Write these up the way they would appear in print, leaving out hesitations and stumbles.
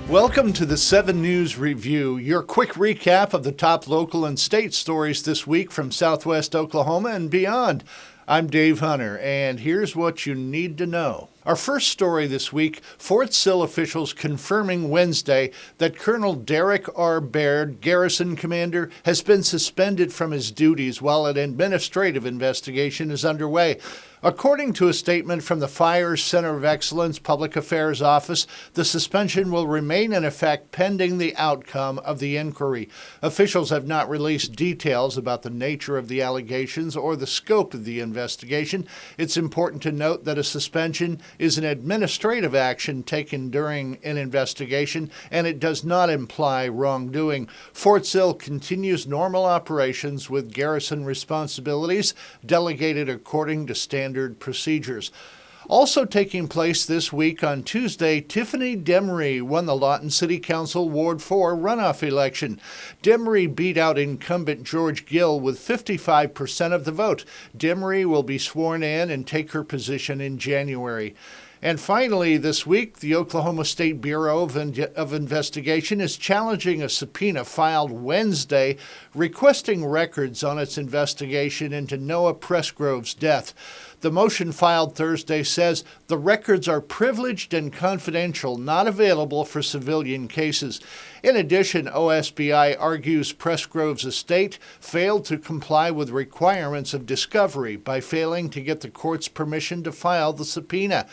Welcome to the 7 News Review, your quick recap of the top local and state stories this week from Southwest Oklahoma and beyond. I'm Dave Hunter, and here's what you need to know. Our first story this week, Fort Sill officials confirming Wednesday that Colonel Derek R. Baird, garrison commander, has been suspended from his duties while an administrative investigation is underway. According to a statement from the Fire Center of Excellence Public Affairs Office, the suspension will remain in effect pending the outcome of the inquiry. Officials have not released details about the nature of the allegations or the scope of the investigation. It's important to note that a suspension is an administrative action taken during an investigation, and it does not imply wrongdoing. Fort Sill continues normal operations with garrison responsibilities delegated according to standard procedures. Also taking place this week on Tuesday, Tiffany Demery won the Lawton City Council Ward 4 runoff election. Demery beat out incumbent George Gill with 55% of the vote. Demery will be sworn in and take her position in January. And finally, this week, the Oklahoma State Bureau of Investigation is challenging a subpoena filed Wednesday requesting records on its investigation into Noah Pressgrove's death. The motion filed Thursday says the records are privileged and confidential, not available for civilian cases. In addition, OSBI argues Pressgrove's estate failed to comply with requirements of discovery by failing to get the court's permission to file the subpoena.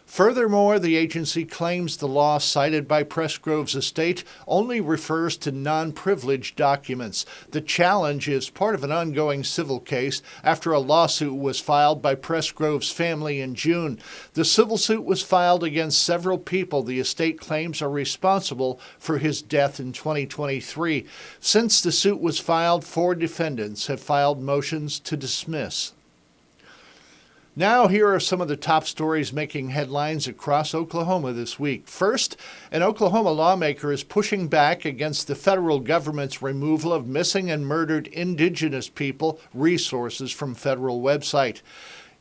Furthermore, the agency claims the law cited by Pressgrove's estate only refers to non-privileged documents. The challenge is part of an ongoing civil case after a lawsuit was filed by Pressgrove's family in June. The civil suit was filed against several people the estate claims are responsible for his death in 2023. Since the suit was filed, 4 defendants have filed motions to dismiss. Now, here are some of the top stories making headlines across Oklahoma this week. First, an Oklahoma lawmaker is pushing back against the federal government's removal of missing and murdered indigenous people resources from federal website.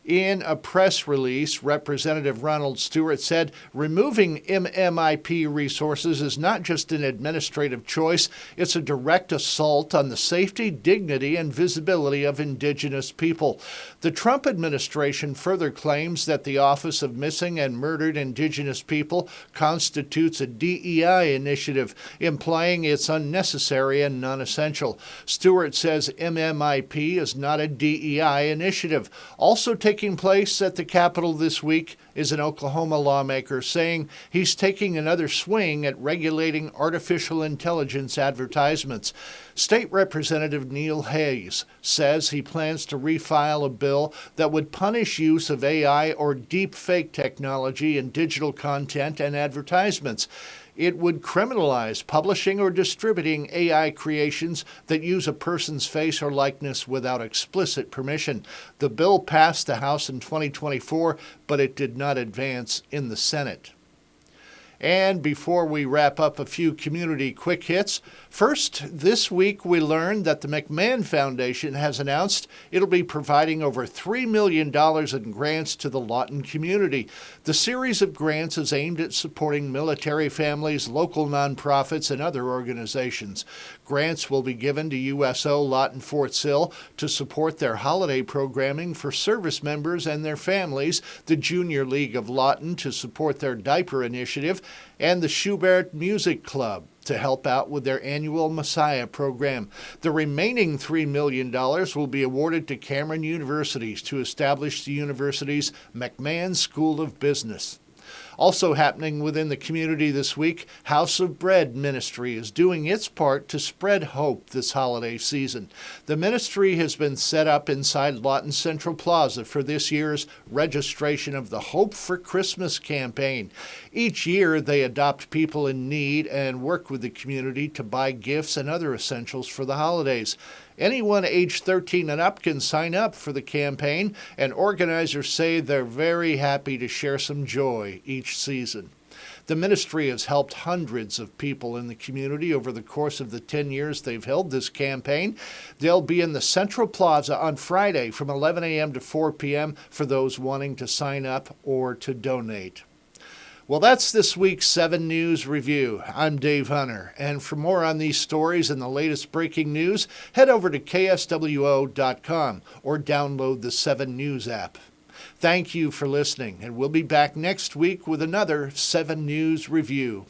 In a press release, Representative Ronald Stewart said removing MMIP resources is not just an administrative choice, it's a direct assault on the safety, dignity, and visibility of indigenous people. The Trump administration further claims that the Office of Missing and Murdered Indigenous People constitutes a DEI initiative, implying it's unnecessary and non-essential. Stewart says MMIP is not a DEI initiative. Also taking place at the Capitol this week is an Oklahoma lawmaker saying he's taking another swing at regulating artificial intelligence advertisements. State Representative Neil Hayes says he plans to refile a bill that would punish use of AI or deep fake technology in digital content and advertisements. It would criminalize publishing or distributing AI creations that use a person's face or likeness without explicit permission. The bill passed the House in 2024, but it did not advance in the Senate. And before we wrap up, a few community quick hits. First, this week we learned that the McMahon Foundation has announced it'll be providing over $3 million in grants to the Lawton community. The series of grants is aimed at supporting military families, local nonprofits, and other organizations. Grants will be given to USO Lawton Fort Sill to support their holiday programming for service members and their families, the Junior League of Lawton to support their diaper initiative, and the Schubert Music Club to help out with their annual Messiah program. The remaining $3 million will be awarded to Cameron Universities to establish the university's McMahon School of Business. Also happening within the community this week, House of Bread Ministry is doing its part to spread hope this holiday season. The ministry has been set up inside Lawton Central Plaza for this year's registration of the Hope for Christmas campaign. Each year, they adopt people in need and work with the community to buy gifts and other essentials for the holidays. Anyone age 13 and up can sign up for the campaign, and organizers say they're very happy to share some joy each season. The ministry has helped hundreds of people in the community over the course of the 10 years they've held this campaign. They'll be in the Central Plaza on Friday from 11 a.m. to 4 p.m. for those wanting to sign up or to donate. Well, that's this week's 7 News Review. I'm Dave Hunter, and for more on these stories and the latest breaking news, head over to kswo.com or download the 7 News app. Thank you for listening, and we'll be back next week with another 7 News Review.